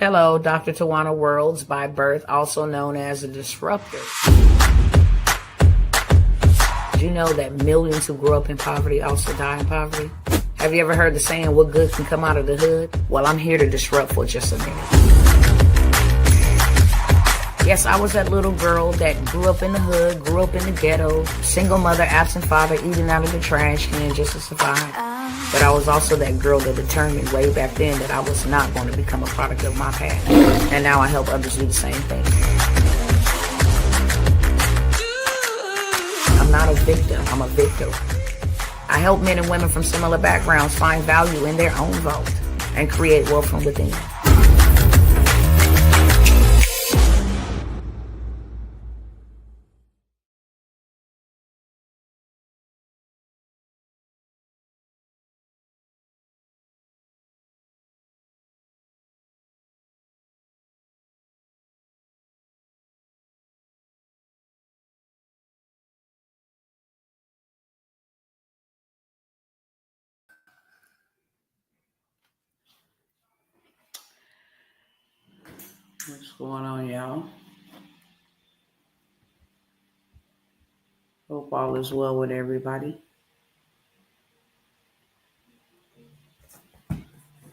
Hello, Dr. Tawana Worlds by birth, also known as a disruptor. Did you know that millions who grew up in poverty also die in poverty? Have you ever heard the saying, what good can come out of the hood? Well, I'm here to disrupt for just a minute. Yes, I was that little girl that grew up in the hood, grew up in the ghetto, single mother, absent father, eating out of the trash can just to survive. But I was also that girl that determined way back then that I was not going to become a product of my past. And now I help others do the same thing. I'm not a victim, I'm a victor. I help men and women from similar backgrounds find value in their own vote and create wealth from within. What's going on, y'all? Hope all is well with everybody. Let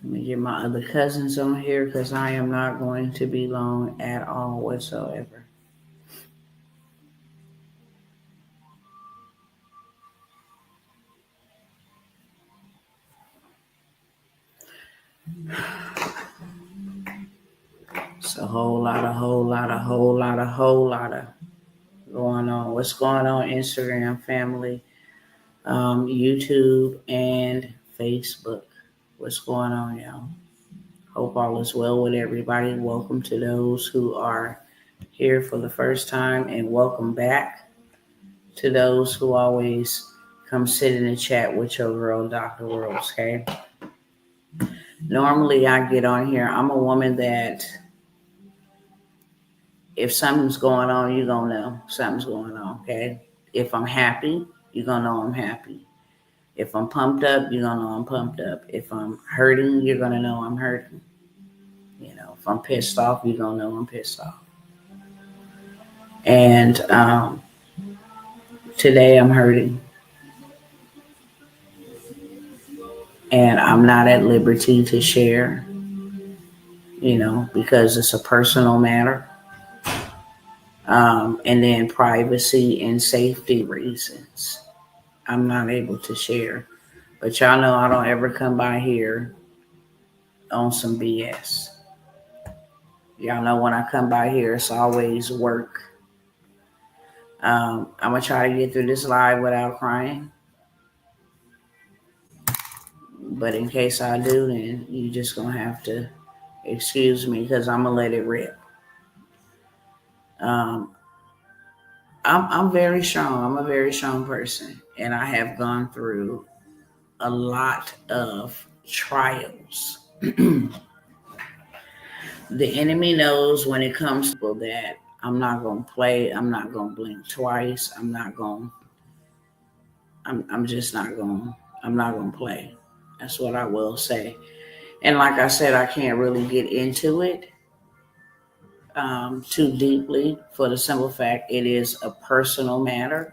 me get my other cousins on here because I am not going to be long at all whatsoever. It's a whole lot of going on. What's going on, Instagram family, YouTube, and Facebook? What's going on, y'all? Hope all is well with everybody. Welcome to those who are here for the first time, and welcome back to those who always come sit in the chat with your girl, Dr. Worlds, okay? Normally, I get on here. I'm a woman that if something's going on, you're going to know something's going on, okay? If I'm happy, you're going to know I'm happy. If I'm pumped up, you're going to know I'm pumped up. If I'm hurting, you're going to know I'm hurting. You know, if I'm pissed off, you're going to know I'm pissed off. And today I'm hurting. And I'm not at liberty to share, you know, because it's a personal matter. And then privacy and safety reasons, I'm not able to share. But y'all know I don't ever come by here on some BS. Y'all know when I come by here, it's always work. I'm going to try to get through this live without crying. But in case I do, then you just going to have to excuse me because I'm going to let it rip. I'm very strong. I'm a very strong person. And I have gone through a lot of trials. The enemy knows when it comes to that I'm not going to play. I'm not going to blink twice. I'm just not going to play. That's what I will say. And like I said, I can't really get into it too deeply for the simple fact it is a personal matter.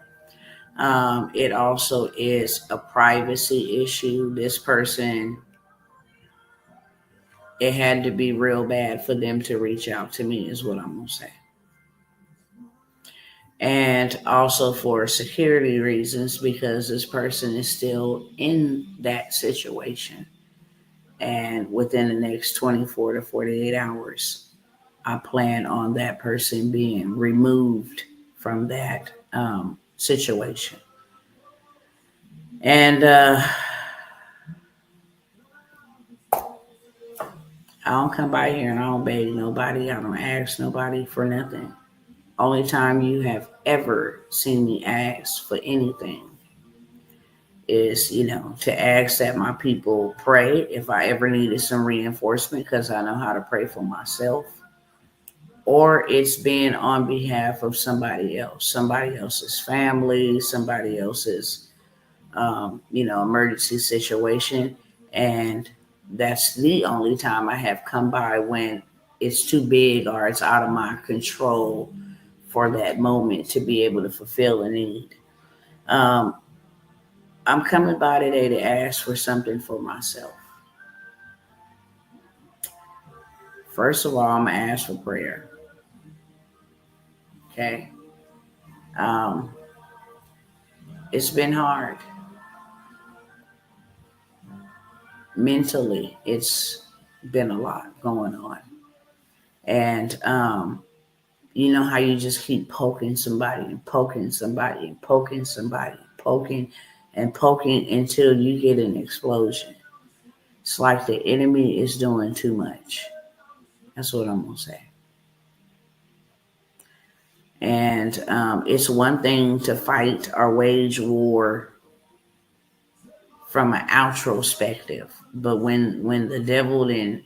It also is a privacy issue. This person, it had to be real bad for them to reach out to me is what I'm going to say. And also for security reasons, because this person is still in that situation. And within the next 24 to 48 hours, I plan on that person being removed from that situation. And I don't come by here and I don't beg nobody. I don't ask nobody for nothing. Only time you have ever seen me ask for anything is, you know, to ask that my people pray if I ever needed some reinforcement because I know how to pray for myself. Or it's been on behalf of somebody else's family, somebody else's, emergency situation. And that's the only time I have come by when it's too big or it's out of my control for that moment to be able to fulfill a need. Um, I'm coming by today to ask for something for myself. First of all, I'm going to ask for prayer. Okay. Um, it's been hard. Mentally, it's been a lot going on. And you know how you just keep poking somebody and poking somebody and poking somebody and poking until you get an explosion. It's like the enemy is doing too much. That's what I'm going to say. And it's one thing to fight or wage war from an outrospective, but when the devil then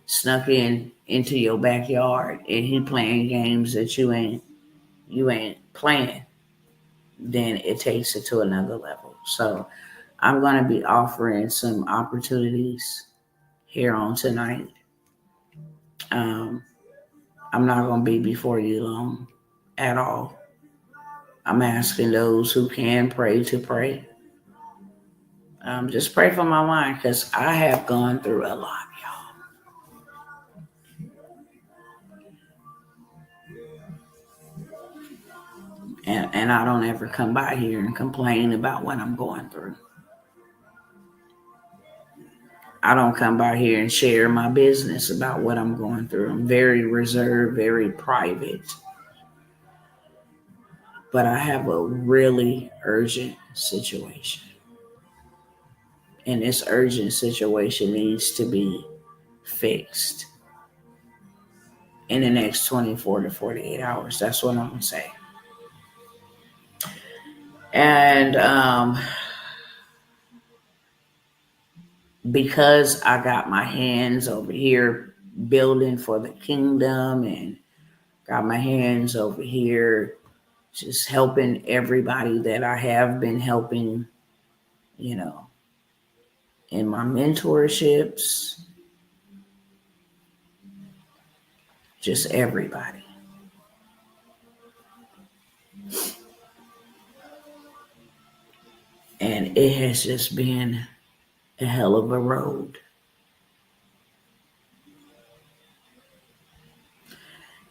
snuck into your backyard and he playing games that you ain't playing, then it takes it to another level. So I'm going to be offering some opportunities here on tonight. Um, I'm not going to be before you long at all. I'm asking those who can pray to pray. Just pray for my mind because I have gone through a lot, y'all. And I don't ever come by here and complain about what I'm going through. I don't come by here and share my business about what I'm going through. I'm very reserved, very private. But I have a really urgent situation. And this urgent situation needs to be fixed in the next 24 to 48 hours. That's what I'm going to say. And because I got my hands over here building for the kingdom and got my hands over here just helping everybody that I have been helping, you know, in my mentorships, just everybody. And it has just been a hell of a road.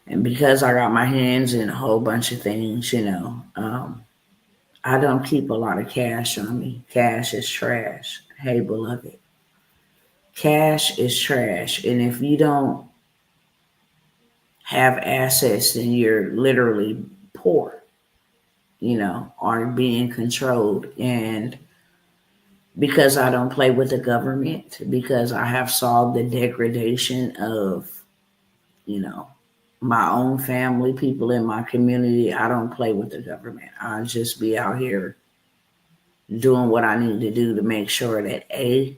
And because I got my hands in a whole bunch of things, I don't keep a lot of cash on me. Cash is trash. Hey, beloved. Cash is trash. And if you don't have assets, then you're literally poor, are being controlled. And because I don't play with the government, because I have solved the degradation of, my own family, people in my community, I don't play with the government. I just be out here doing what I need to do to make sure that A,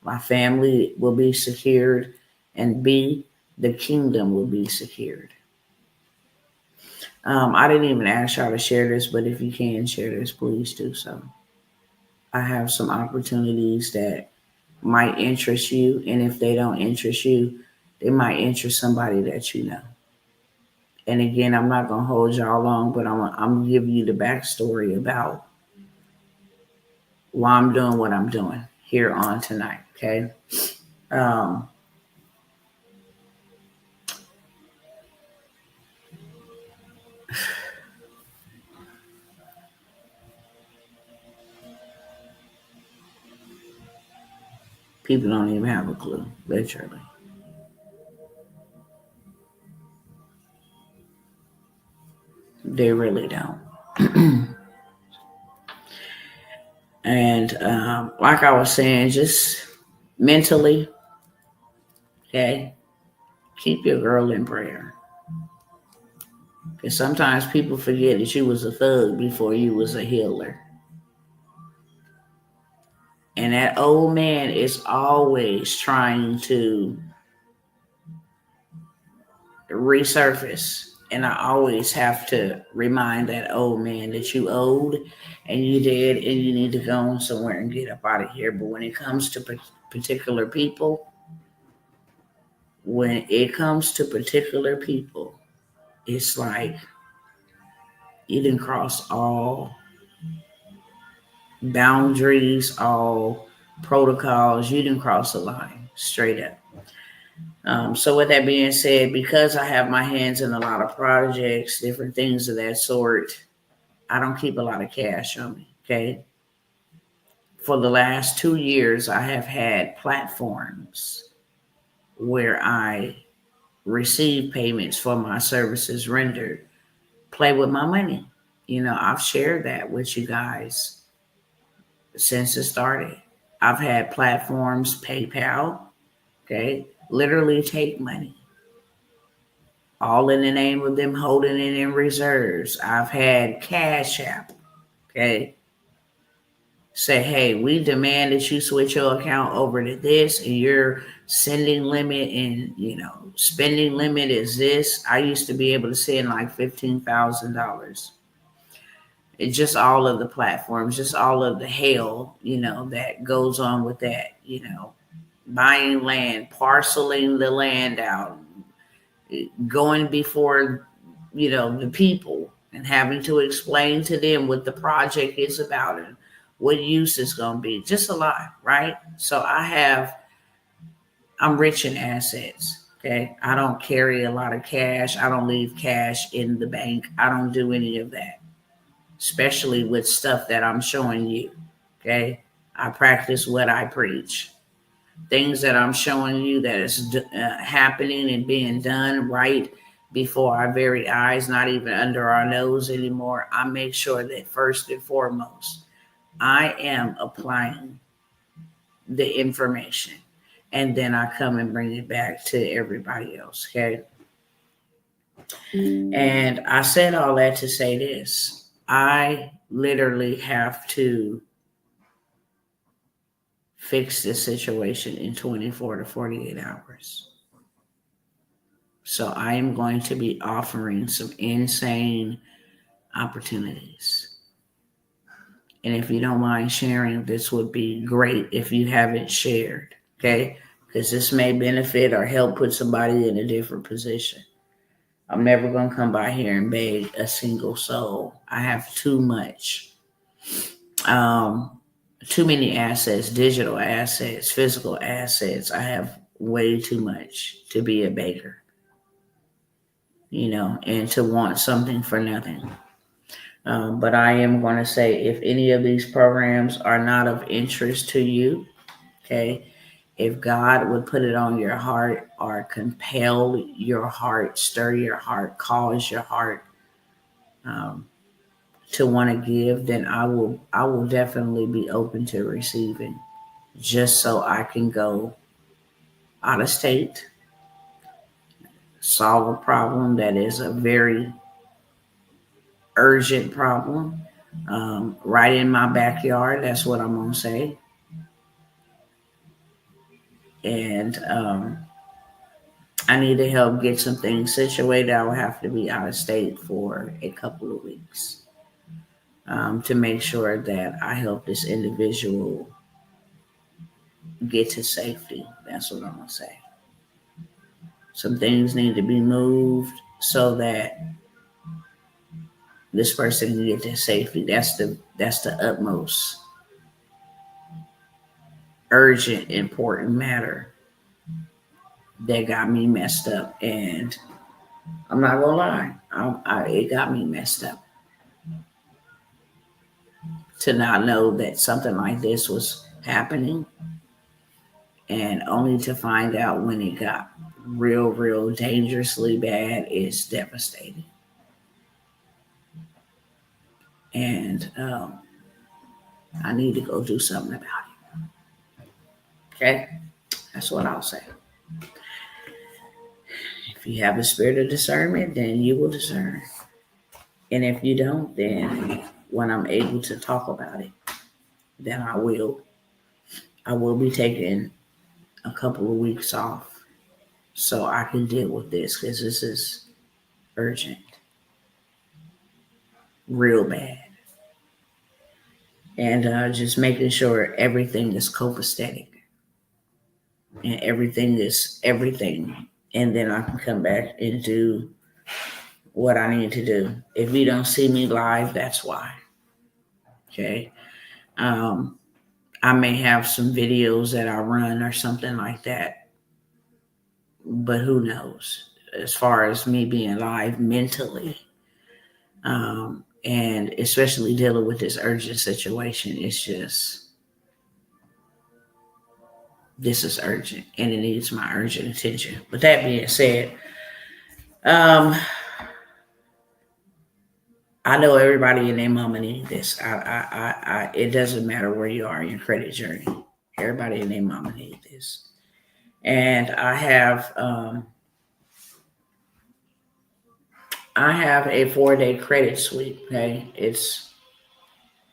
my family will be secured, and B, the kingdom will be secured. I didn't even ask y'all to share this, but if you can share this, please do so. I have some opportunities that might interest you, and if they don't interest you, they might interest somebody that you know. And again, I'm not gonna hold y'all long, but I'm gonna give you the backstory about why I'm doing what I'm doing here on tonight. Okay. Um, People don't even have a clue, literally. They really don't. And like I was saying, just mentally, okay, keep your girl in prayer. Because sometimes people forget that you was a thug before you was a healer. And that old man is always trying to resurface. And I always have to remind that old man that you owed and you did, and you need to go on somewhere and get up out of here. But when it comes to particular people, when it comes to particular people, it's like you didn't cross all boundaries, all protocols. You didn't cross the line straight up. So with that being said, because I have my hands in a lot of projects, different things of that sort, I don't keep a lot of cash on me. Okay. For the last 2 years, I have had platforms where I receive payments for my services rendered. Play with my money. I've shared that with you guys since it started. I've had platforms, PayPal, okay, literally take money, all in the name of them holding it in reserves. I've had Cash App, okay, say, hey, we demand that you switch your account over to this, and your sending limit and spending limit is this. I used to be able to send like $15,000. It's just all of the platforms, just all of the hell, that goes on with that, buying land, parceling the land out, going before, the people and having to explain to them what the project is about and what use it's going to be. Just a lot, right? So I'm rich in assets. Okay. I don't carry a lot of cash. I don't leave cash in the bank. I don't do any of that, especially with stuff that I'm showing you. Okay. I practice what I preach. Things that I'm showing you that is happening and being done right before our very eyes, not even under our nose anymore. I make sure that first and foremost, I am applying the information, and then I come and bring it back to everybody else. Okay. And I said all that to say this. I literally have to fix this situation in 24 to 48 hours. So I am going to be offering some insane opportunities. And if you don't mind sharing, this would be great if you haven't shared, okay? Because this may benefit or help put somebody in a different position. I'm never going to come by here and beg a single soul. I have too much. Too many assets, digital assets, physical assets. I have way too much to be a beggar, and to want something for nothing. But I am going to say, if any of these programs are not of interest to you, okay, if God would put it on your heart or compel your heart, stir your heart, cause your heart to want to give, then I will definitely be open to receiving, just so I can go out of state, solve a problem that is a very urgent problem, right in my backyard. That's what I'm going to say. And I need to help get some things situated. I will have to be out of state for a couple of weeks to make sure that I help this individual get to safety. That's what I'm going to say. Some things need to be moved so that this person can get to safety. That's the utmost urgent, important matter that got me messed up. And I'm not gonna lie, it got me messed up to not know that something like this was happening, and only to find out when it got real dangerously bad is devastating. And I need to go do something about it. Okay, that's what I'll say. If you have the spirit of discernment, then you will discern. And if you don't, then when I'm able to talk about it, then I will. I will be taking a couple of weeks off so I can deal with this, because this is urgent, real bad. And just making sure everything is copacetic and everything is everything and then I can come back and do what I need to do. If you don't see me live, that's why. Okay. Um, I may have some videos that I run or something like that, but who knows? As far as me being live mentally, and especially dealing with this urgent situation, it's just, this is urgent and it needs my urgent attention. With that being said, um, I know everybody and their mama need this. It doesn't matter where you are in your credit journey. Everybody and their mama need this. And I have a 4-day credit sweep. Okay,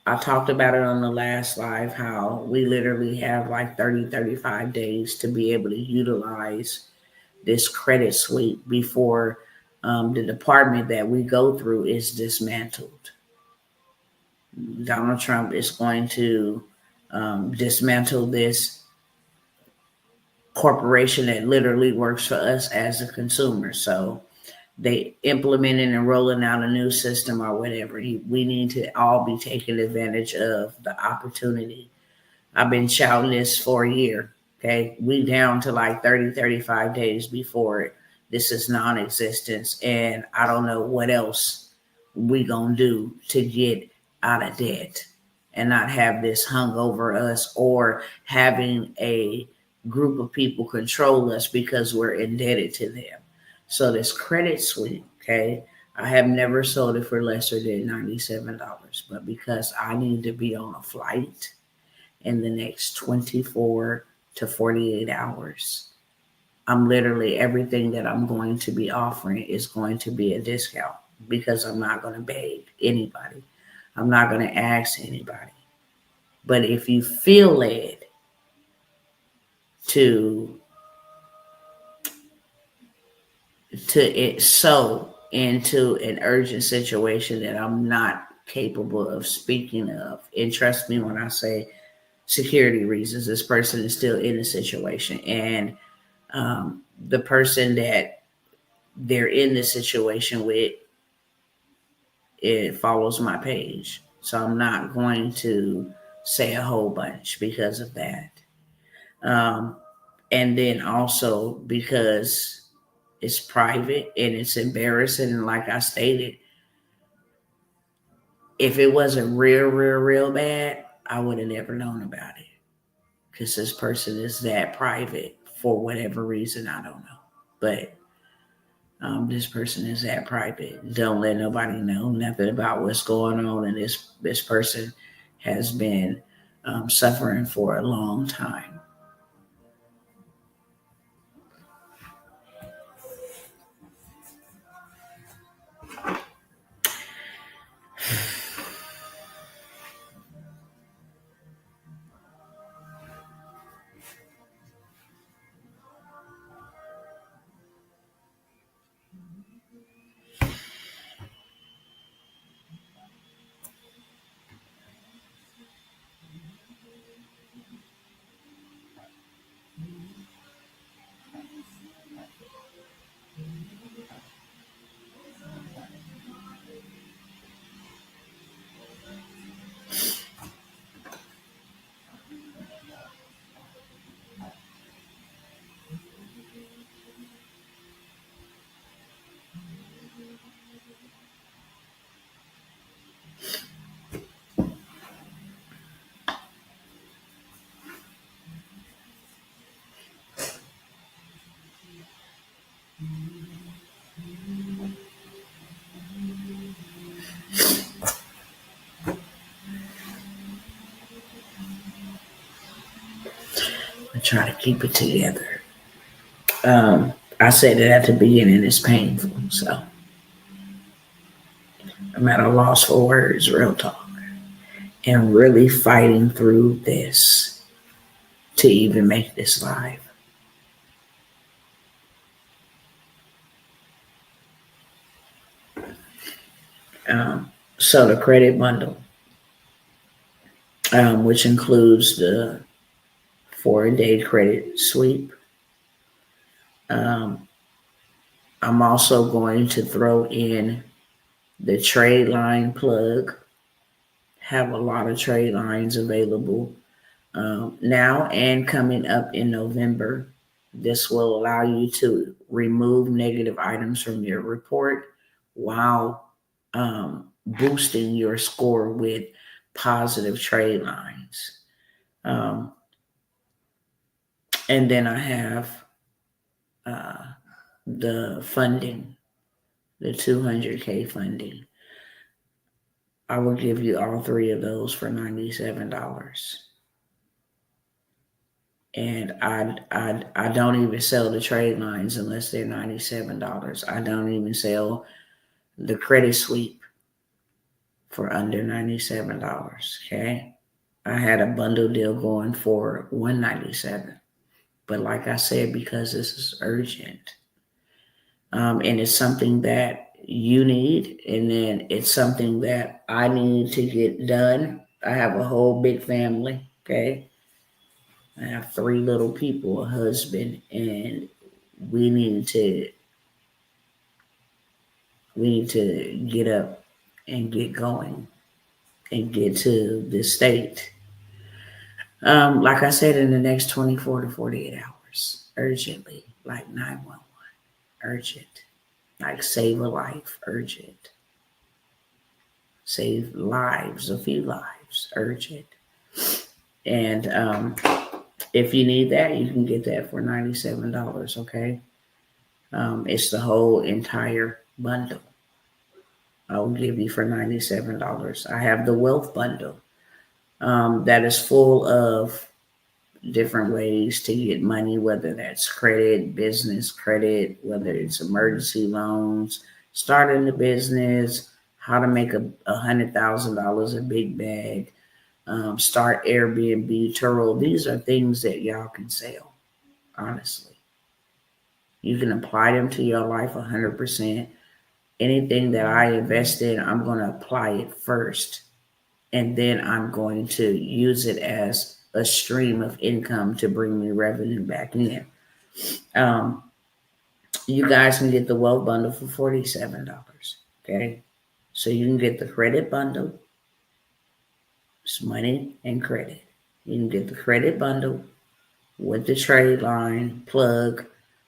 I talked about it on the last live how we literally have like 35 days to be able to utilize this credit sweep before the department that we go through is dismantled. Donald Trump is going to dismantle this corporation that literally works for us as a consumer. So they implementing and rolling out a new system or whatever. We need to all be taking advantage of the opportunity. I've been shouting this for a year. Okay. We down to like 35 days before this is non-existence. And I don't know what else we gonna do to get out of debt and not have this hung over us, or having a group of people control us because we're indebted to them. So this credit suite, okay, I have never sold it for lesser than $97, but because I need to be on a flight in the next 24 to 48 hours, I'm literally, everything that I'm going to be offering is going to be a discount, because I'm not going to beg anybody. I'm not going to ask anybody. But if you feel led to it sow into an urgent situation that I'm not capable of speaking of, and trust me when I say security reasons, this person is still in the situation, and the person that they're in the situation with, it follows my page. So I'm not going to say a whole bunch because of that. Um, and then also because it's private and it's embarrassing. And like I stated, if it wasn't real bad, I would have never known about it, because this person is that private for whatever reason. I don't know. But this person is that private. Don't let nobody know nothing about what's going on. And this person has been suffering for a long time. I try to keep it together. I said it at the beginning, it's painful. So I'm at a loss for words, real talk. And really fighting through this to even make this live. So the credit bundle, which includes the 4-day credit sweep, I'm also going to throw in the trade line plug. Have a lot of trade lines available now and coming up in November. This will allow you to remove negative items from your report while boosting your score with positive trade lines. Um, and then I have uh, the funding, the 200K funding. I will give you all three of those for $97. And I don't even sell the trade lines unless they're $97. I don't even sell the credit sweep for under $97. Okay. I had a bundle deal going for $197. But like I said, because this is urgent, and it's something that you need, and then it's something that I need to get done. I have a whole big family. Okay. I have three little people, a husband, and we need to get up and get going and get to the state. Like I said, in the next 24 to 48 hours, urgently, like 911, urgent, like save a life, urgent, save lives, a few lives, urgent. And if you need that, you can get that for $97. Okay. It's the whole entire bundle. I will give you for $97. I have the wealth bundle that is full of different ways to get money, whether that's credit, business credit, whether it's emergency loans, starting a business, how to make $100,000 a big bag, start Airbnb, Turo. These are things that y'all can sell, honestly. You can apply them to your life 100%. Anything that I invest in, I'm going to apply it first. And then I'm going to use it as a stream of income to bring me revenue back in. You guys can get the wealth bundle for $47. Okay. So you can get the credit bundle. It's money and credit. You can get the credit bundle with the trade line plug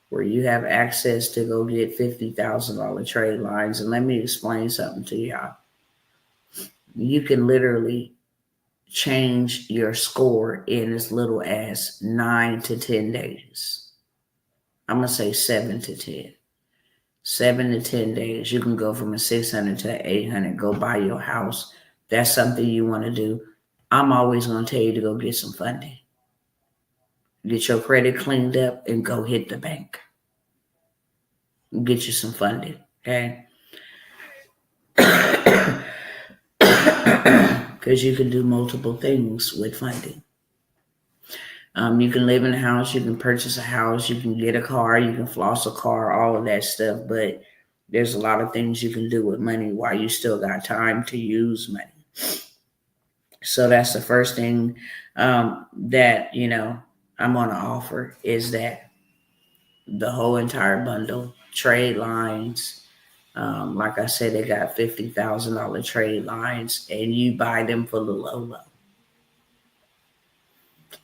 where you have access to go get $50,000 trade lines. And let me explain something to y'all. You can literally change your score in as little as 9 to 10 days. I'm going to say 7 to 10. 7 to 10 days. You can go from a 600 to 800. Go buy your house. That's something you want to do. I'm always going to tell you to go get some funding. Get your credit cleaned up and go hit the bank. Get you some funding. Okay. Because you can do multiple things with funding. You can live in a house, you can purchase a house, you can get a car, you can floss a car, all of that stuff. But there's a lot of things you can do with money while you still got time to use money. So that's the first thing that, I'm going to offer is that the whole entire bundle, trade lines. Like I said, they got $50,000 trade lines and you buy them for the low.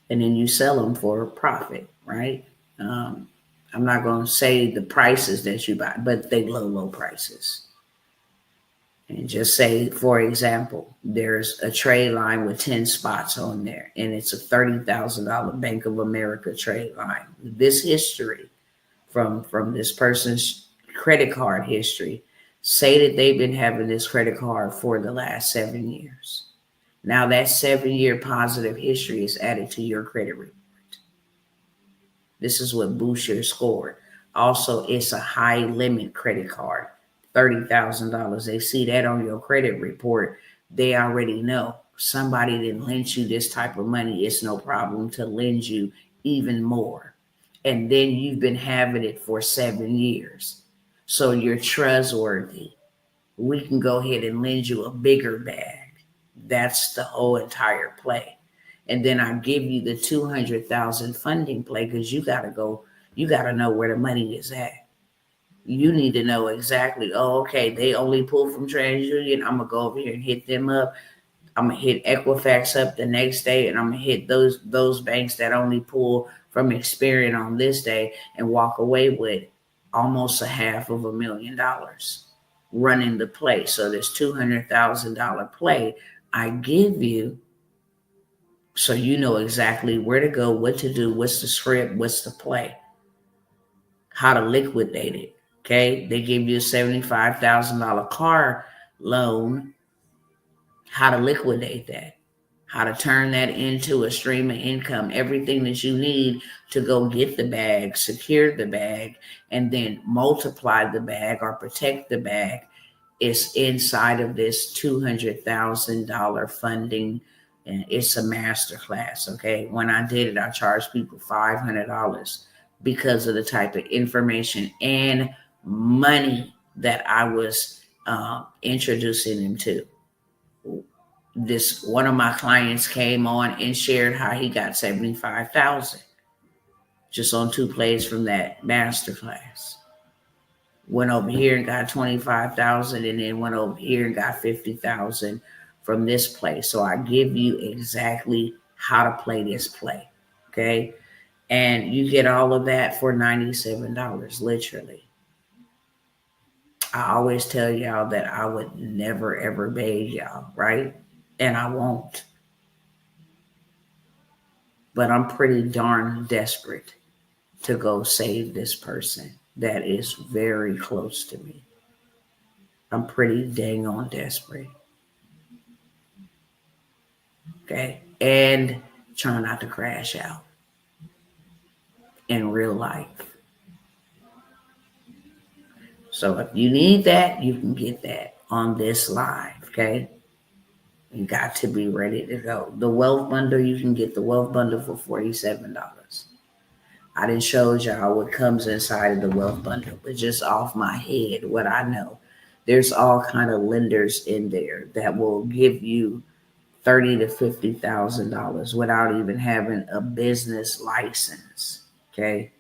And then you sell them for a profit, right? I'm not going to say the prices that you buy, but they low prices. And just say, for example, there's a trade line with 10 spots on there, and it's a $30,000 Bank of America trade line. This history from this person's credit card history, say that they've been having this credit card for the last 7 years. Now that 7-year positive history is added to your credit report. This is what boosts your score. Also, it's a high limit credit card, $30,000. They see that on your credit report. They already know somebody that lends you this type of money. It's no problem to lend you even more. And then you've been having it for 7 years. So you're trustworthy. We can go ahead and lend you a bigger bag. That's the whole entire play. And then I give you the 200,000 funding play because you got to know where the money is at. You need to know exactly, oh, okay, they only pull from TransUnion. I'm going to go over here and hit them up. I'm going to hit Equifax up the next day, and I'm going to hit those banks that only pull from Experian on this day and walk away with almost $500,000 running the play. So this $200,000 play I give you, so you know exactly where to go, what to do, what's the script, what's the play, how to liquidate it. Okay, they give you a $75,000 car loan, how to liquidate that, how to turn that into a stream of income, everything that you need to go get the bag, secure the bag, and then multiply the bag or protect the bag is inside of this $200,000 funding. And it's a master class. Okay. When I did it, I charged people $500 because of the type of information and money that I was introducing them to. This one of my clients came on and shared how he got 75,000 just on 2 plays from that master class. Went over here and got 25,000, and then went over here and got 50,000 from this play. So I give you exactly how to play this play. Okay. And you get all of that for $97, literally. I always tell y'all that I would never ever beg y'all, right? And I won't. But I'm pretty darn desperate to go save this person that is very close to me. I'm pretty dang on desperate. Okay. And trying not to crash out in real life. So if you need that, you can get that on this live. Okay. You got to be ready to go. The wealth bundle, you can get the wealth bundle for $47. I didn't show y'all what comes inside of the wealth bundle, but just off my head, what I know, there's all kind of lenders in there that will give you $30,000 to $50,000 without even having a business license. Okay,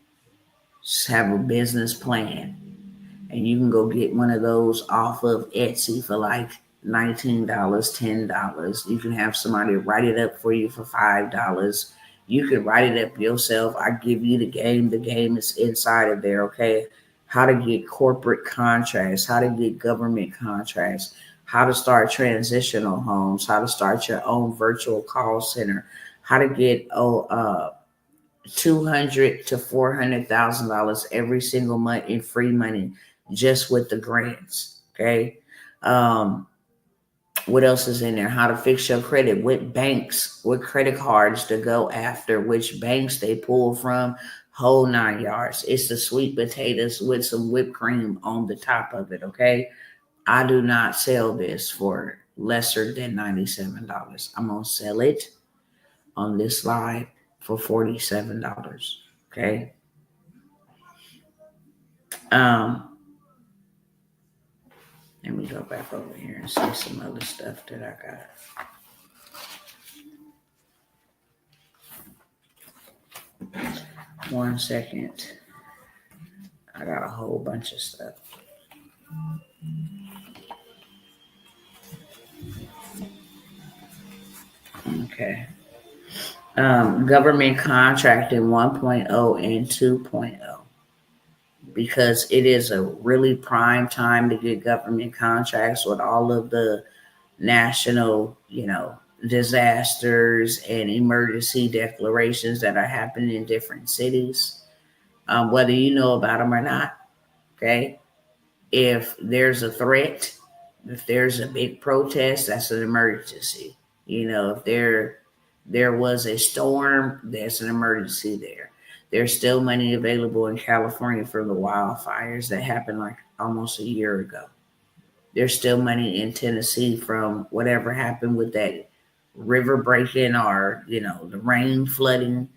just have a business plan, and you can go get one of those off of Etsy for like $19, $10. You can have somebody write it up for you for $5. You can write it up yourself. I give you the game. The game is inside of there, okay? How to get corporate contracts, how to get government contracts, how to start transitional homes, how to start your own virtual call center, how to get $200,000 to $400,000 every single month in free money just with the grants, okay? What else is in there? How to fix your credit, what banks, what credit cards to go after, which banks they pull from, whole 9 yards. It's the sweet potatoes with some whipped cream on the top of it, okay? I do not sell this for lesser than $97. I'm going to sell it on this live for $47, okay? Let me go back over here and see some other stuff that I got. 1 second. I got a whole bunch of stuff. Okay. Government contracting 1.0 and 2.0. Because it is a really prime time to get government contracts with all of the national, disasters and emergency declarations that are happening in different cities, whether you know about them or not. Okay. If there's a threat, if there's a big protest, that's an emergency. If there was a storm, there's an emergency there. There's still money available in California for the wildfires that happened like almost a year ago. There's still money in Tennessee from whatever happened with that river breaking or, the rain flooding.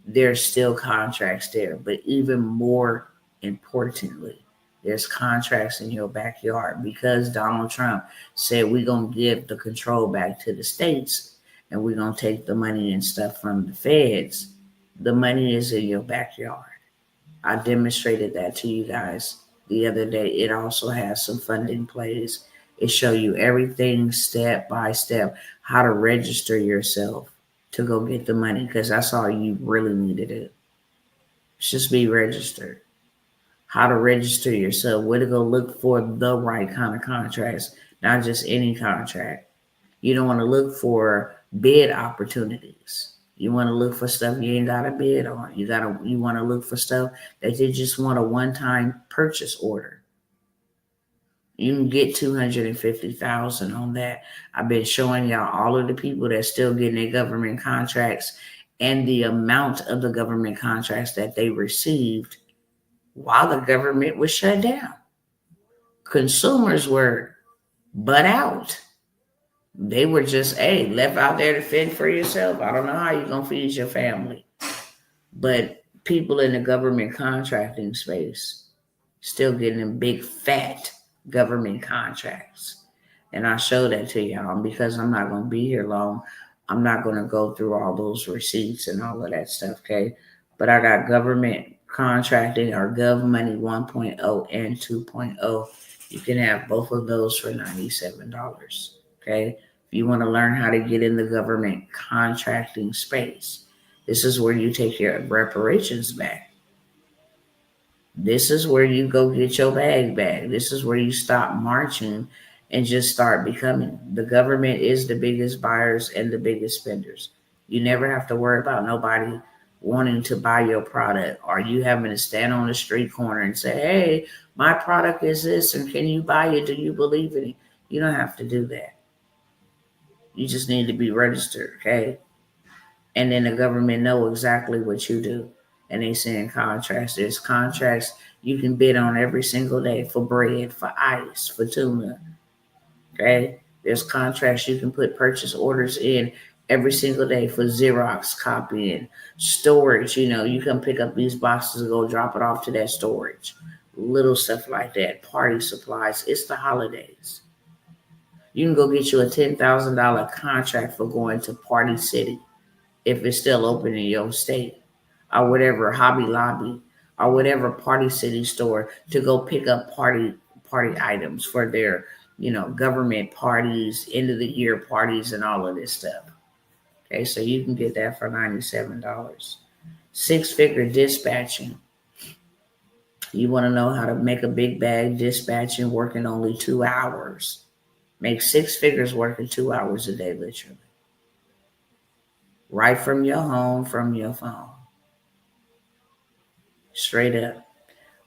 There's still contracts there. But even more importantly, there's contracts in your backyard because Donald Trump said we're going to give the control back to the states and we're going to take the money and stuff from the feds. The money is in your backyard. I demonstrated that to you guys the other day. It also has some funding plays. It show you everything step by step, how to register yourself to go get the money, because that's all you really need to do. Just be registered. How to register yourself, where to go look for the right kind of contracts, not just any contract. You don't want to look for bid opportunities. You want to look for stuff you ain't got to bid on. You want to look for stuff that you just want a one-time purchase order. You can get 250,000 on that. I've been showing y'all all of the people that still getting their government contracts and the amount of the government contracts that they received while the government was shut down. Consumers were butt out. They were just, hey, left out there to fend for yourself. I don't know how you're going to feed your family. But people in the government contracting space still getting them big, fat government contracts. And I show that to y'all because I'm not going to be here long. I'm not going to go through all those receipts and all of that stuff, okay? But I got government contracting or Gov Money 1.0 and 2.0. You can have both of those for $97, okay? If you want to learn how to get in the government contracting space, this is where you take your reparations back. This is where you go get your bag back. This is where you stop marching and just start becoming. The government is the biggest buyers and the biggest spenders. You never have to worry about nobody wanting to buy your product or you having to stand on the street corner and say, hey, my product is this and can you buy it? Do you believe in it? You don't have to do that. You just need to be registered, okay? And then the government know exactly what you do. And they send contracts. There's contracts you can bid on every single day for bread, for ice, for tuna. Okay? There's contracts you can put purchase orders in every single day for Xerox copying, storage. You can pick up these boxes and go drop it off to that storage. Little stuff like that. Party supplies. It's the holidays. You can go get you a $10,000 contract for going to Party City if it's still open in your state, or whatever Hobby Lobby, or whatever Party City store to go pick up party items for their, government parties, end of the year parties, and all of this stuff. Okay, so you can get that for $97. Six-figure dispatching. You want to know how to make a big bag dispatching working only 2 hours. Make 6 figures working 2 hours a day, literally. Right from your home, from your phone. Straight up.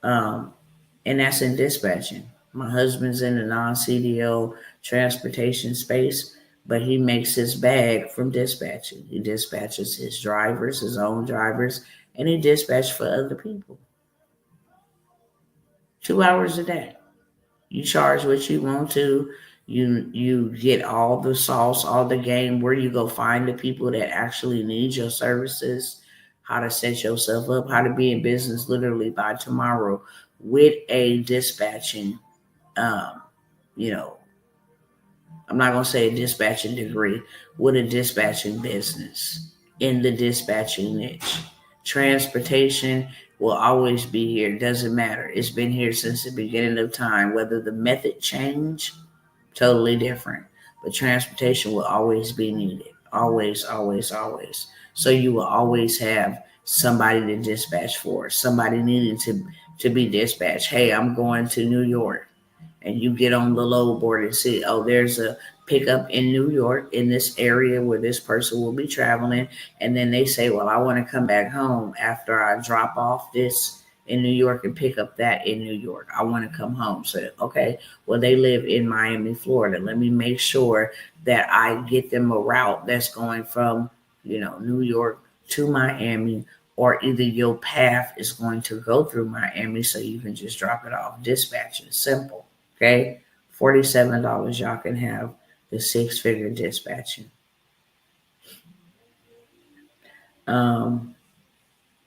And that's in dispatching. My husband's in the non-CDO transportation space, but he makes his bag from dispatching. He dispatches his drivers, his own drivers, and he dispatches for other people. 2 hours a day. You charge what you want to. You get all the sauce, all the game, where you go find the people that actually need your services, how to set yourself up, how to be in business literally by tomorrow with a dispatching, I'm not going to say a dispatching degree, with a dispatching business in the dispatching niche. Transportation will always be here. Doesn't matter. It's been here since the beginning of time. Whether the method change, totally different. But transportation will always be needed. Always, always, always. So you will always have somebody to dispatch for. Somebody needing to be dispatched. Hey, I'm going to New York. And you get on the load board and see, oh, there's a pickup in New York in this area where this person will be traveling. And then they say, well, I want to come back home after I drop off this in New York and pick up that in New York. I want to come home. So, okay, well, they live in Miami, Florida. Let me make sure that I get them a route that's going from, New York to Miami, or either your path is going to go through Miami so you can just drop it off. Dispatching, simple. Okay, $47, y'all can have the 6-figure dispatching. I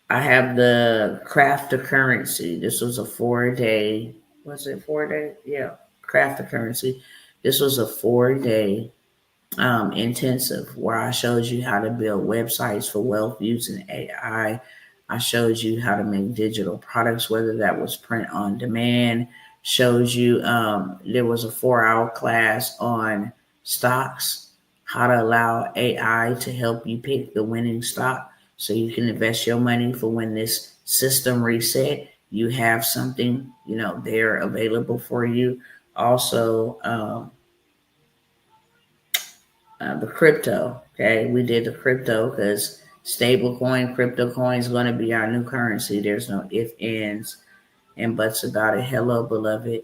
have the craft the currency. This was a 4-day. Was it 4 day? Yeah, craft the currency. This was a 4-day intensive where I showed you how to build websites for wealth using AI, I showed you how to make digital products, whether that was print on demand. Showed you there was a 4-hour class on stocks, how to allow AI to help you pick the winning stock so you can invest your money for when this system reset. You have something, there available for you. Also, the crypto. Okay, we did the crypto because crypto coin is going to be our new currency. There's no if, ands, and buts about it. Hello, beloved.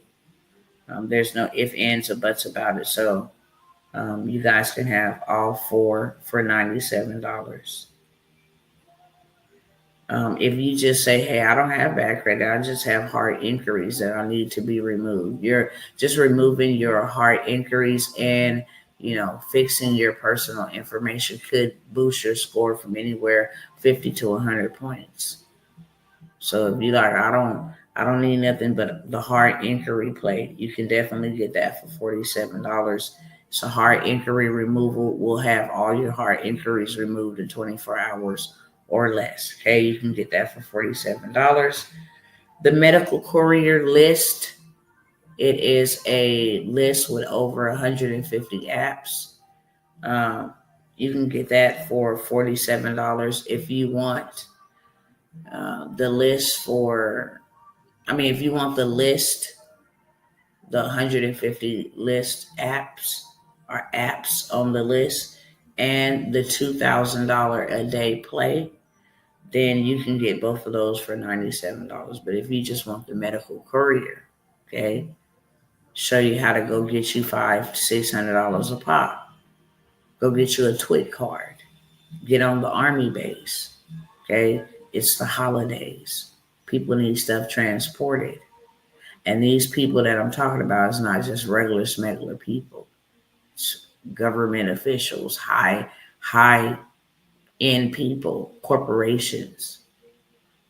There's no if, ands, or buts about it. So you guys can have all four for $97. If you just say, hey, I don't have bad credit, I just have hard inquiries that I need to be removed. You're just removing your hard inquiries and, fixing your personal information could boost your score from anywhere 50 to 100 points. So if you like, I don't need nothing but the hard inquiry plate, you can definitely get that for $47. So hard inquiry removal will have all your hard inquiries removed in 24 hours or less. Okay, you can get that for $47. The medical courier list, it is a list with over 150 apps. You can get that for $47. If you want the list if you want the list, the 150 list apps on the list, and the $2,000 a day play, then you can get both of those for $97. But if you just want the medical courier, okay, show you how to go get you $500 to $600 a pop. Go get you a TWIC card. Get on the Army base. Okay, it's the holidays. People need stuff transported. And these people that I'm talking about is not just regular smuggler people. It's government officials, high end people, corporations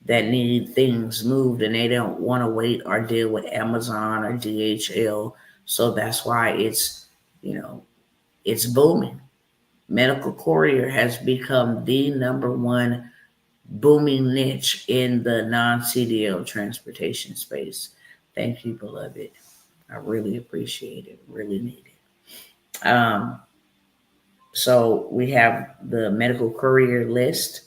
that need things moved and they don't want to wait or deal with Amazon or DHL. So that's why it's booming. Medical courier has become the number one booming niche in the non-CDL transportation space. Thank you, beloved. I really appreciate it. Really need it. So we have the medical courier list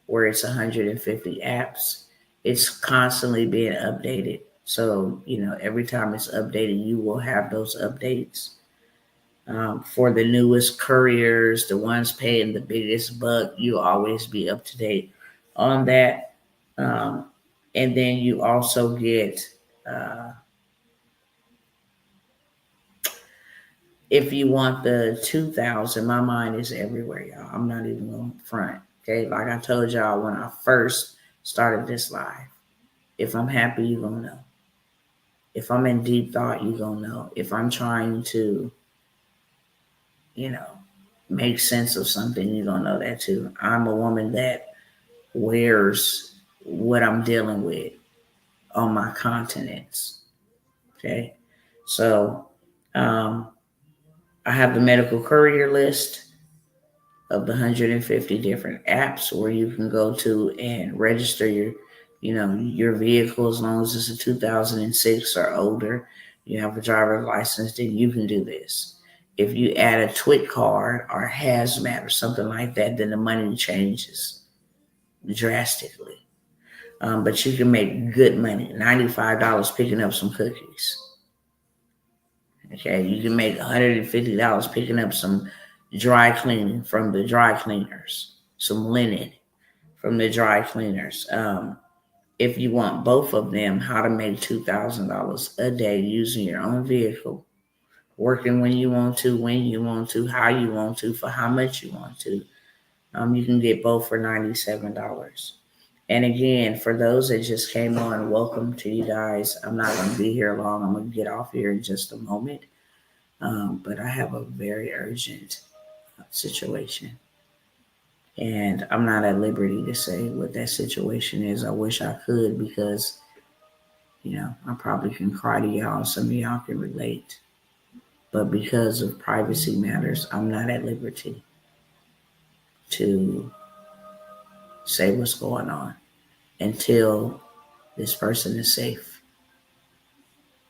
where it's 150 apps. It's constantly being updated. So, every time it's updated, you will have those updates. For the newest couriers, the ones paying the biggest buck, you'll always be up to date on that. And then you also get, if you want the 2,000, my mind is everywhere, y'all. I'm not even going to front. Okay, like I told y'all when I first started this live, if I'm happy, you're going to know. If I'm in deep thought, you're going to know. If I'm trying to, make sense of something, you're going to know that too. I'm a woman that wears what I'm dealing with on my continents. Okay, so I have the medical courier list of the 150 different apps where you can go to and register your vehicle as long as it's a 2006 or older. You have a driver's license, then you can do this. If you add a TWIC card or hazmat or something like that, then the money changes drastically. But you can make good money, $95 picking up some cookies. Okay, you can make $150 picking up some dry cleaning from the dry cleaners, some linen from the dry cleaners. If you want both of them, how to make $2,000 a day using your own vehicle, working when you want to, how you want to, for how much you want to. You can get both for $97. And again, for those that just came on, welcome to you guys. I'm not going to be here long. I'm going to get off here in just a moment. But I have a very urgent situation. And I'm not at liberty to say what that situation is. I wish I could because, I probably can cry to y'all. Some of y'all can relate. But because of privacy matters, I'm not at liberty to say what's going on. until this person is safe,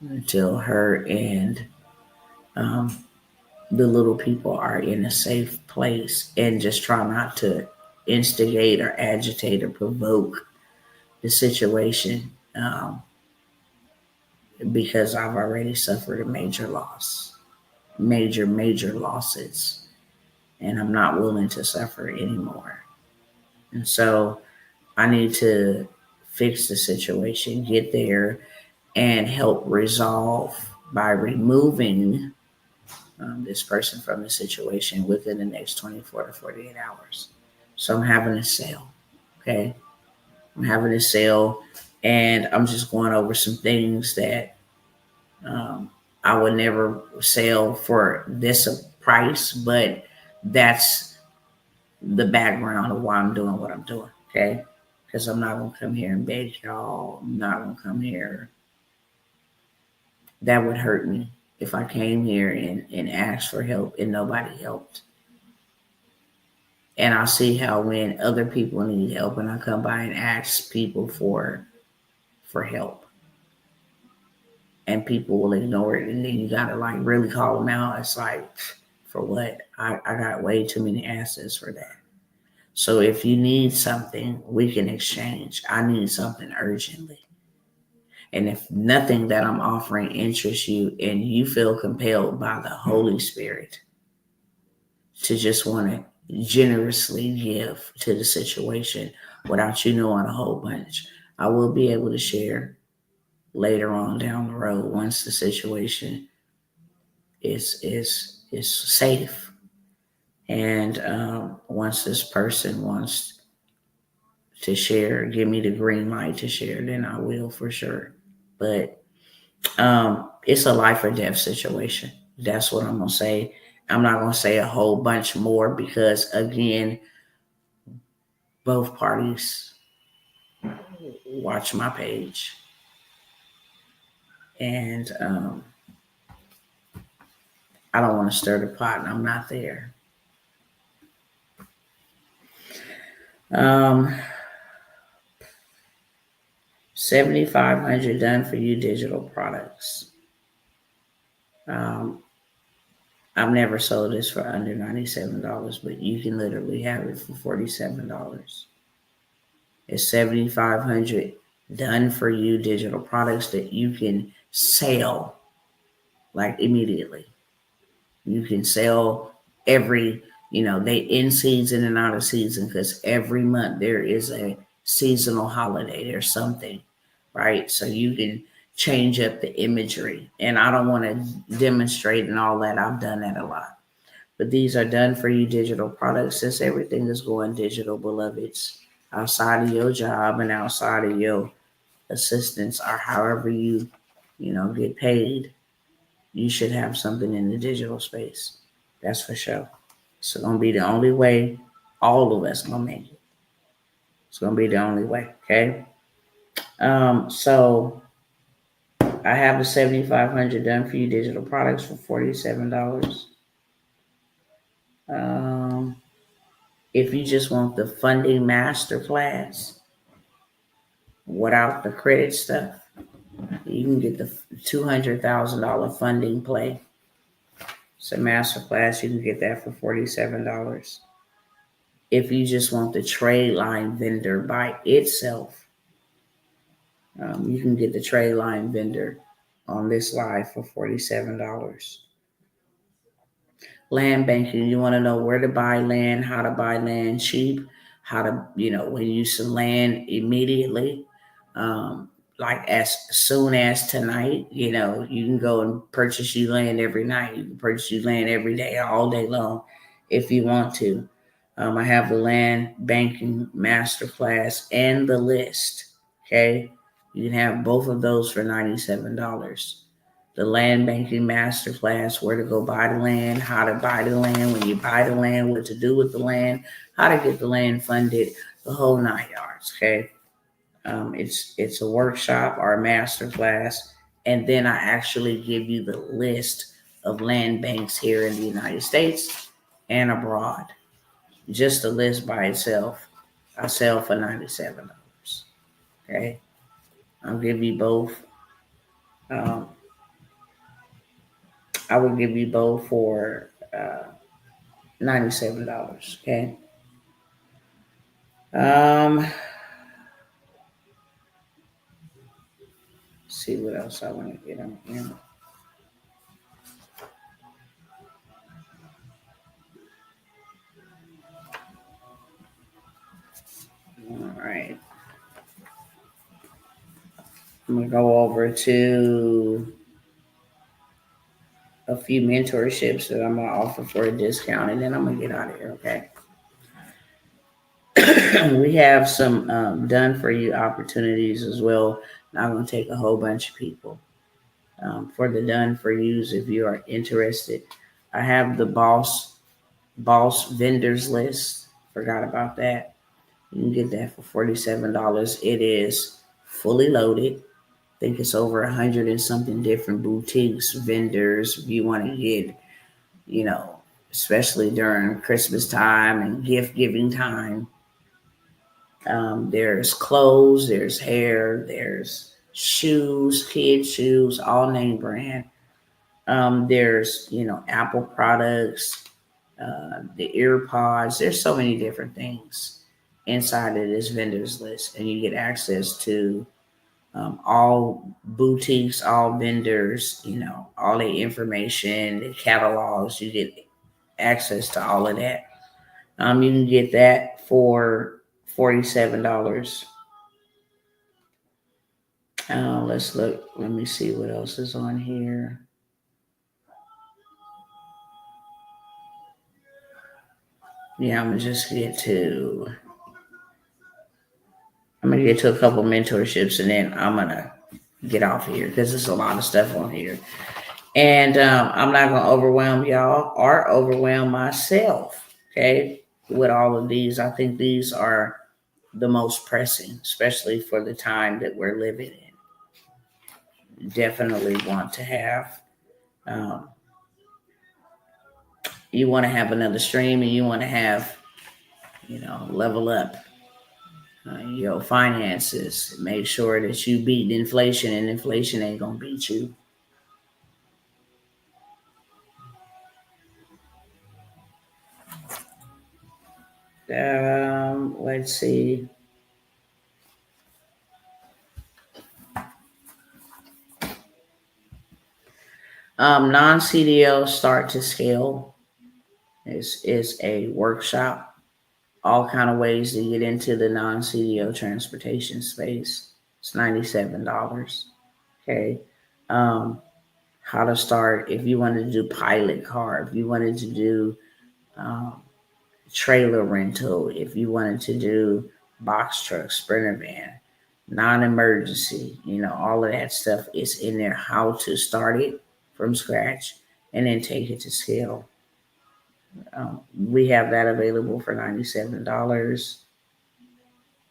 until her and the little people are in a safe place, and just try not to instigate or agitate or provoke the situation, because I've already suffered a major loss, major losses, and I'm not willing to suffer anymore. And so I need to fix the situation, get there, and help resolve by removing this person from the situation within the next 24 to 48 hours. So I'm having a sale. Okay. I'm having a sale, and I'm just going over some things that um, I would never sell for this price, but that's the background of why I'm doing what I'm doing. Okay. Because I'm not going to come here and beg y'all. I'm not going to come here. That would hurt me if I came here and asked for help and nobody helped. And I see how when other people need help and I come by and ask people for help, and people will ignore it, and then you gotta like really call them out. It's like, for what? I got way too many assets for that. So if you need something, we can exchange. I need something urgently. And if nothing that I'm offering interests you and you feel compelled by the Holy Spirit to just want to generously give to the situation without you knowing a whole bunch, I will be able to share later on down the road once the situation is safe, and once this person wants to share, give me the green light to share, then I will for sure. But it's a life or death situation. That's what I'm gonna say. I'm not gonna say a whole bunch more because, again, both parties watch my page, and I don't want to stir the pot, and I'm not there. 7,500 done for you digital products. I've never sold this for under $97, but you can literally have it for $47. It's 7,500 done for you digital products that you can sell like immediately. You can sell every, they in season and out of season, because every month there is a seasonal holiday. There's something, right? So you can change up the imagery. And I don't want to demonstrate and all that. I've done that a lot. But these are done for you digital products, since everything is going digital, beloveds. Outside of your job and outside of your assistance, or however you get paid, you should have something in the digital space. That's for sure. It's going to be the only way all of us going to make it. It's going to be the only way, okay? So I have the 7,500 done for you digital products for $47. If you just want the funding masterclass without the credit stuff, you can get the $200,000 funding play. It's a masterclass. You can get that for $47. If you just want the trade line vendor by itself, you can get the trade line vendor on this live for $47. Land banking, you want to know where to buy land, how to buy land cheap, how to, when you use some land immediately, like as soon as tonight, you can go and purchase you land every night. You can purchase you land every day, all day long, if you want to. I have the land banking masterclass and the list. Okay. You can have both of those for $97. The land banking masterclass, where to go buy the land, how to buy the land, when you buy the land, what to do with the land, how to get the land funded, the whole 9 yards. Okay. It's a workshop or a masterclass. And then I actually give you the list of land banks here in the United States and abroad. Just the list by itself, I sell for $97. Okay, I'll give you both. Um, I will give you both for $97. Okay. Um, see what else I want to get on here. All right. I'm gonna go over to a few mentorships that I'm gonna offer for a discount, and then I'm gonna get out of here. Okay. We have some done for you opportunities as well. Not gonna take a whole bunch of people. For the done for yous, if you are interested, I have the boss vendors list. Forgot about that. You can get that for $47. It is fully loaded. I think it's over 100 and something different boutiques, vendors. If you want to get, you know, especially during Christmas time and gift giving time, there's clothes, there's hair, there's shoes, kids shoes, all name brand. There's, Apple products, the ear pods. There's so many different things inside of this vendors list, and you get access to all boutiques, all vendors, all the information, the catalogs. You get access to all of that. You can get that for $47. Let's look. Let me see what else is on here. Yeah, I'm gonna get to a couple mentorships, and then I'm gonna get off here because there's a lot of stuff on here, and I'm not gonna overwhelm y'all or overwhelm myself. Okay, with all of these, I think these are the most pressing, especially for the time that we're living in. Definitely want to have. Um, you want to have another stream, and you want to have, level up your finances. Make sure that you beat inflation, and inflation ain't gonna beat you. Let's see. Non-CDL start to scale is a workshop. All kind of ways to get into the non-CDL transportation space. It's $97. Okay. Um, how to start if you wanted to do pilot car, if you wanted to do um, trailer rental, if you wanted to do box truck, sprinter van, non-emergency, all of that stuff is in there. How to start it from scratch and then take it to scale. We have that available for $97.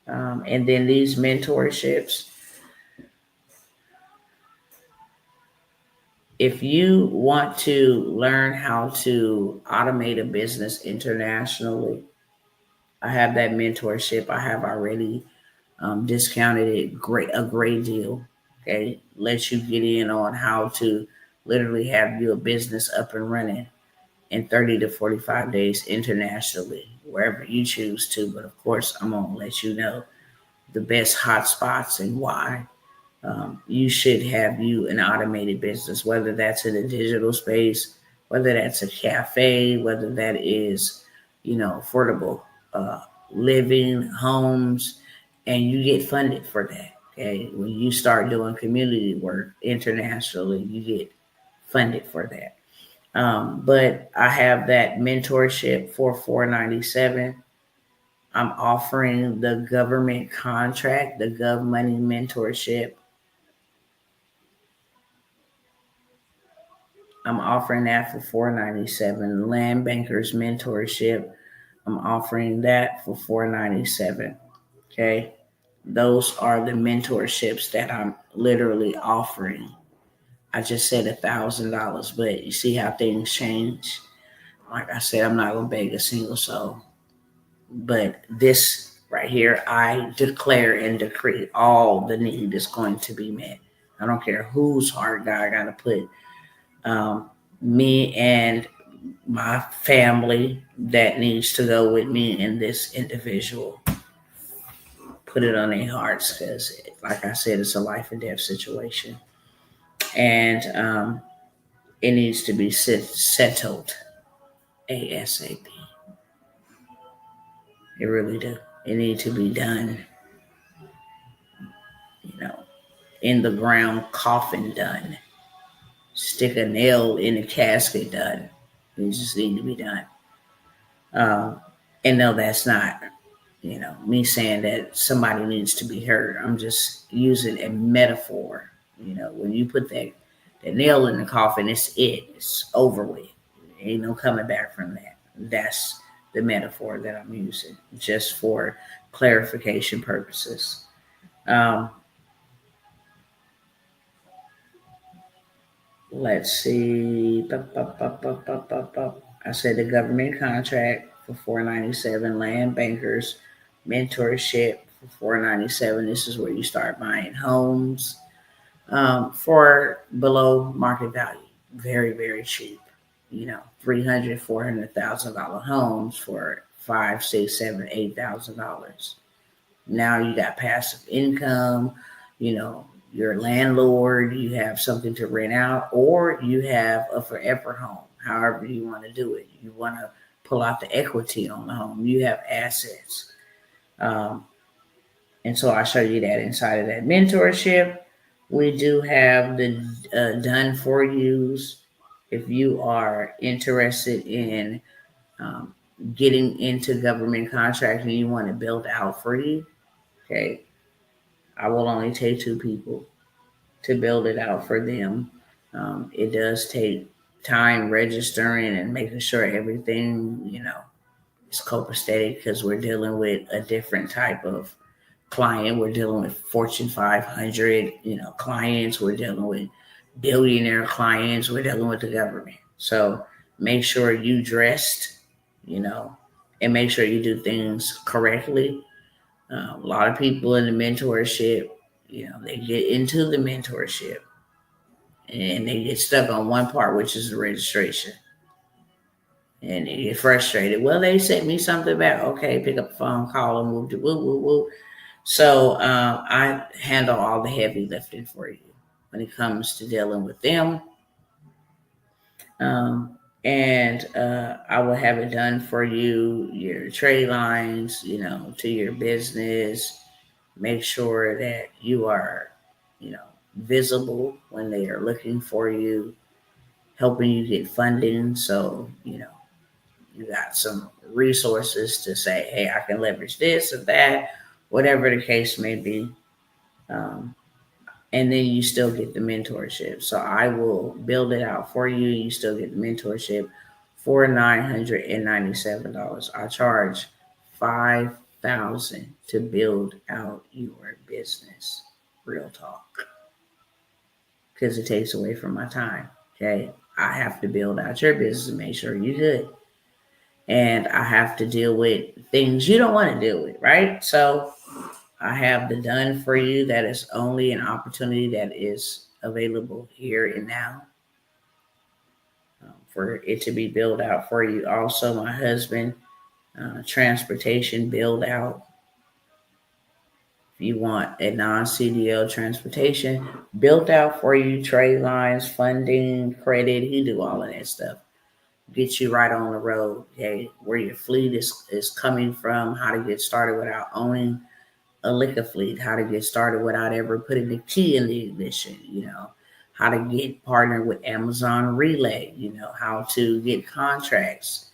And then these mentorships, if you want to learn how to automate a business internationally, I have that mentorship. I have already discounted it a great deal. Okay, let you get in on how to literally have your business up and running in 30 to 45 days internationally, wherever you choose to. But of course, I'm gonna let you know the best hotspots and why. You should have you an automated business, whether that's in the digital space, whether that's a cafe, whether that is, affordable living homes, and you get funded for that. Okay, when you start doing community work internationally, you get funded for that. But I have that mentorship for $497. I'm offering the government contract, the Gov Money mentorship. I'm offering that for $497. Land Bankers mentorship. I'm offering that for $497. Okay. Those are the mentorships that I'm literally offering. I just said $1,000, but you see how things change. Like I said, I'm not gonna beg a single soul. But this right here, I declare and decree all the need is going to be met. I don't care whose heart God got to put me and my family that needs to go with me and this individual. Put it on their hearts because, like I said, it's a life and death situation. And it needs to be settled ASAP. It really do. It needs to be done, you know, in the ground, coffin done. Stick a nail in the casket done. It just need to be done. Um, and no, that's not, me saying that somebody needs to be hurt. I'm just using a metaphor. When you put that nail in the coffin, it's over with. Ain't no coming back from that. That's the metaphor that I'm using, just for clarification purposes. Um, let's see. I said the government contract for $497, land bankers, mentorship for $497. This is where you start buying homes for below market value. Very, very cheap. $300,000, $400,000 homes for $5,000, $6,000, $7,000, $8,000. Now you got passive income, your landlord, you have something to rent out, or you have a forever home, however you want to do it. You want to pull out the equity on the home, you have assets. And so I'll show you that inside of that mentorship. We do have the done for yous. If you are interested in getting into government contracting, you want to build out for you, okay, I will only take 2 people to build it out for them. It does take time registering and making sure everything, is copacetic because we're dealing with a different type of client. We're dealing with Fortune 500, clients. We're dealing with billionaire clients. We're dealing with the government. So make sure you dressed, and make sure you do things correctly. A lot of people in the mentorship, they get into the mentorship and they get stuck on one part, which is the registration. And they get frustrated. Well, they sent me something back. Okay, pick up the phone, call them, move to woo, woo, woo. So I handle all the heavy lifting for you when it comes to dealing with them. And I will have it done for you, your trade lines, to your business. Make sure that you are, visible when they are looking for you, helping you get funding. So, you got some resources to say, hey, I can leverage this or that, whatever the case may be. And then you still get the mentorship. So I will build it out for you. You still get the mentorship for $997. I charge $5,000 to build out your business. Real talk. Because it takes away from my time. Okay. I have to build out your business and make sure you're good. And I have to deal with things you don't want to deal with, right? So I have the done for you. That is only an opportunity that is available here and now for it to be built out for you. Also, my husband, transportation build out. If you want a non-CDL transportation built out for you, trade lines, funding, credit, he do all of that stuff. Get you right on the road, okay, where your fleet is coming from, how to get started without owning a liquor fleet, how to get started without ever putting the key in the ignition, how to get partnered with Amazon Relay, how to get contracts,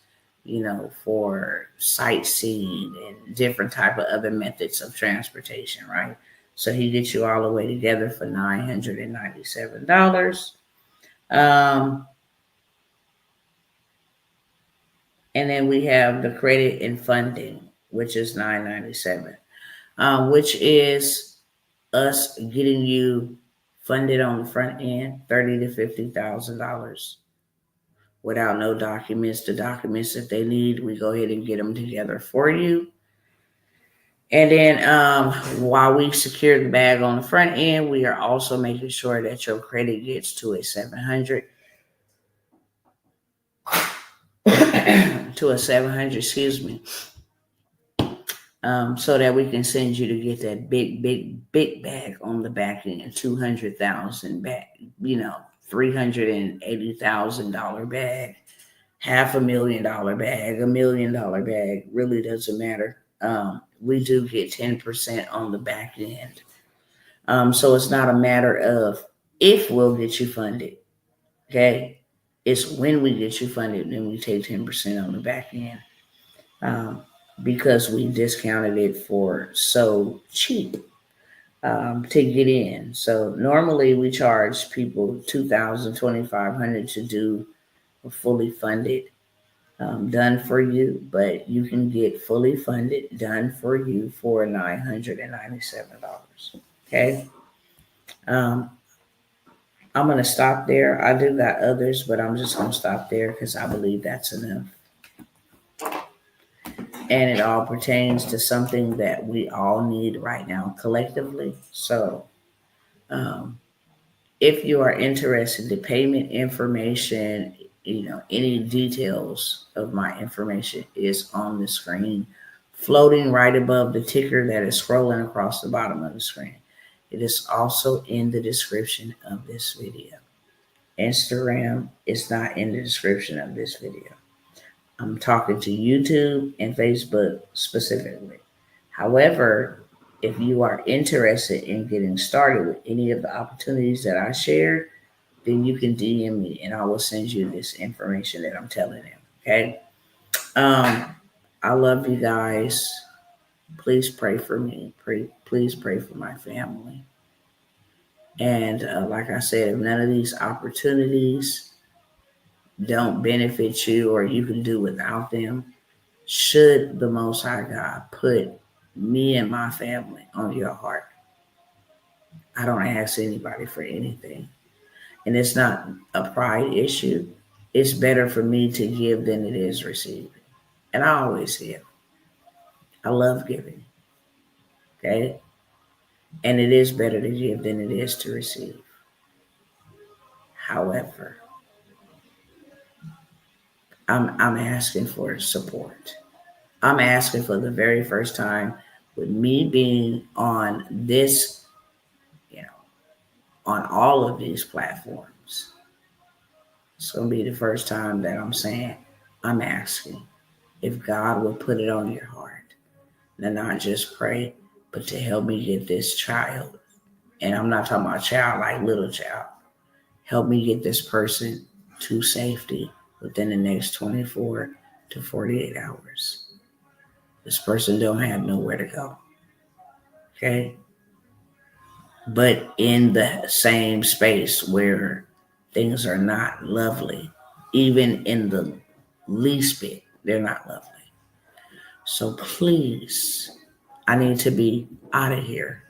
for sightseeing and different type of other methods of transportation, right? So he gets you all the way together for $997. And then we have the credit and funding, which is $997, which is us getting you funded on the front end, $30,000 to $50,000 without no documents. The documents that they need, we go ahead and get them together for you. And then while we secure the bag on the front end, we are also making sure that your credit gets to a 700 to a 700, excuse me, so that we can send you to get that big bag on the back end, 200,000 bag, $380,000 bag, $500,000 bag, $1 million bag, really doesn't matter. We do get 10% on the back end. So it's not a matter of if we'll get you funded, okay? It's when we get you funded, then we take 10% on the back end. Because we discounted it for so cheap to get in. So normally we charge people $2,000, $2,500 to do a fully funded done for you, but you can get fully funded done for you for $997. Okay. Um, I'm going to stop there. I do got others, but I'm just going to stop there because I believe that's enough. And it all pertains to something that we all need right now collectively. So, if you are interested, the payment information, any details of my information is on the screen, floating right above the ticker that is scrolling across the bottom of the screen. It is also in the description of this video. Instagram is not in the description of this video. I'm talking to YouTube and Facebook specifically. However, if you are interested in getting started with any of the opportunities that I shared, then you can DM me and I will send you this information that I'm telling them. Okay. I love you guys. Please pray for me. Please pray for my family. And like I said, if none of these opportunities don't benefit you or you can do without them, should the Most High God put me and my family on your heart, I don't ask anybody for anything. And it's not a pride issue. It's better for me to give than it is receiving. And I always give. I love giving. Okay? And it is better to give than it is to receive. However, I'm asking for support. I'm asking for the very first time with me being on this, on all of these platforms. It's going to be the first time that I'm saying, I'm asking if God will put it on your heart. And not just pray, but to help me get this child. And I'm not talking about child like little child. Help me get this person to safety within the next 24 to 48 hours. This person don't have nowhere to go. Okay? But in the same space where things are not lovely, even in the least bit, they're not lovely. So please, I need to be out of here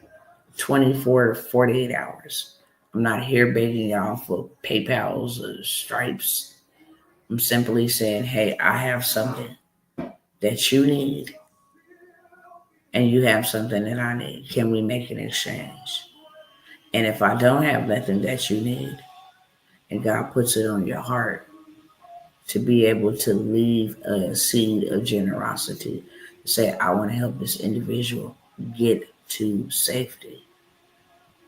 24 to 48 hours. I'm not here begging y'all for PayPals or Stripes. I'm simply saying, hey, I have something that you need and you have something that I need. Can we make an exchange? And if I don't have nothing that you need and God puts it on your heart to be able to leave a seed of generosity, say, I want to help this individual get to safety.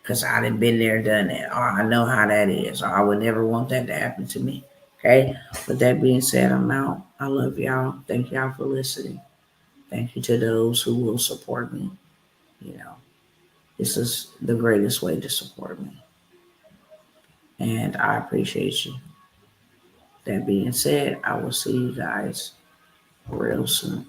Because I done been there, done that. Or I know how that is. Or I would never want that to happen to me. Okay? With that being said, I'm out. I love y'all. Thank y'all for listening. Thank you to those who will support me. This is the greatest way to support me. And I appreciate you. That being said, I will see you guys real soon.